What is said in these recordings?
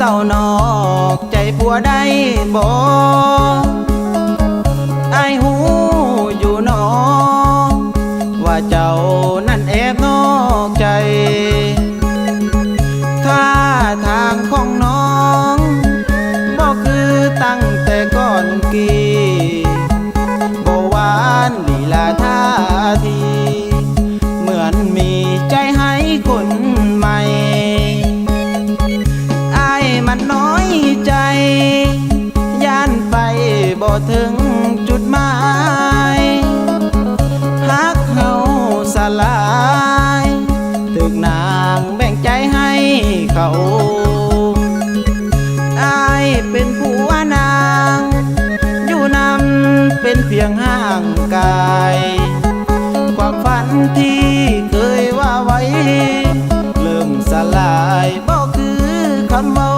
ศร้านอกใจผัวได้บ่อายหูอยู่หนอว่าเจ้านั่นแอบนอกใจท่าทางของน้องบ่คือตั้งแต่ก่อนกี่บ่หวานลีลาท่าทีเหมือนมีใจให้คนใหม่อายมันน้อยใจย่านไปบ่ถึงจุดหมายฮักเฮาสลายถึกนางแบ่งใจให้เขาอายเป็นผัวนางอยู่นำเป็นเพียงห่างกายความฝันที่เคยว่าไว้เริ่มสลายบ่คือคำเว้า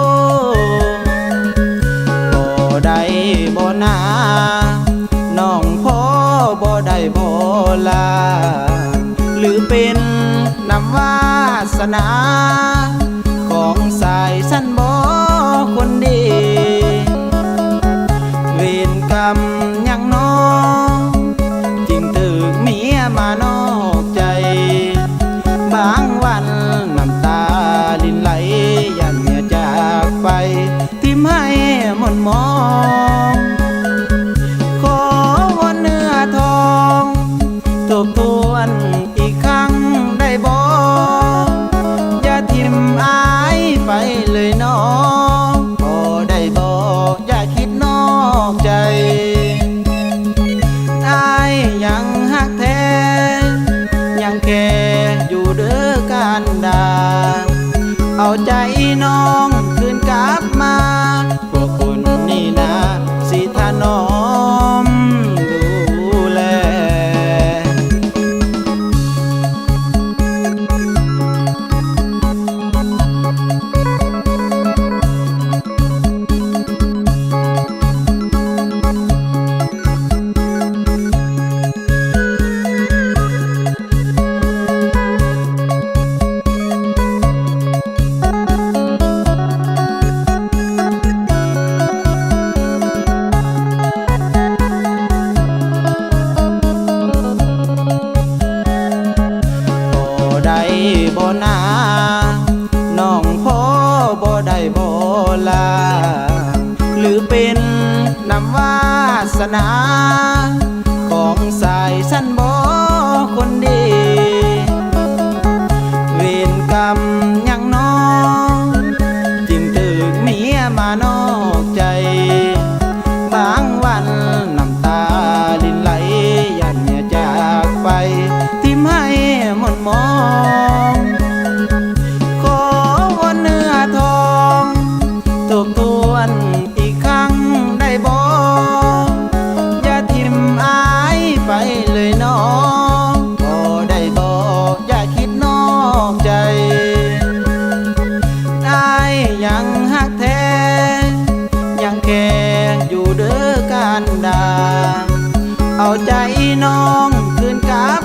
บ่ได้บ่นาน้องพ่อบ่ได้บ่ลาหรือเป็นน้ำวาสนาของสายสันบ่คนดีเวรกรรมยังน้องจริงถึกเมียมานอกใจบางวันน้ำตาลินไหลยันเมียจากไปทิ่มให้หม่นมองขอวอนเนื้อทองทบทวนอีกครั้งได้บ่อย่าทิ่มอายไปเลยน้องบ่ได้บ่อย่าคิดนอกใจอายยังฮักแท้ยังแค่อยู่เด้อการดาเอาใจน้องคืนกลับมาพวกคุณนี่นะสิถนอมดูแลบ่นาน้องพ่อบ่ได้บ่ลาหรือเป็นน้ำวาสนาของสายสันบ่คนดีเวรกรรมยังน้องจึงถึกเมียมานอกใจบางวันน้ำตาลินไหลยันเมียจากไปทิ่มให้หม่นมองขอวอนเนื้อทองทบทวนอีกครั้งได้บ่อย่าทิ่มอายไปเลยน้องบ่ได้บ่อย่าคิดนอกใจอายยังฮักแท้ยังแค่อยู่เด้อการดาเอาใจน้องคืนกลับ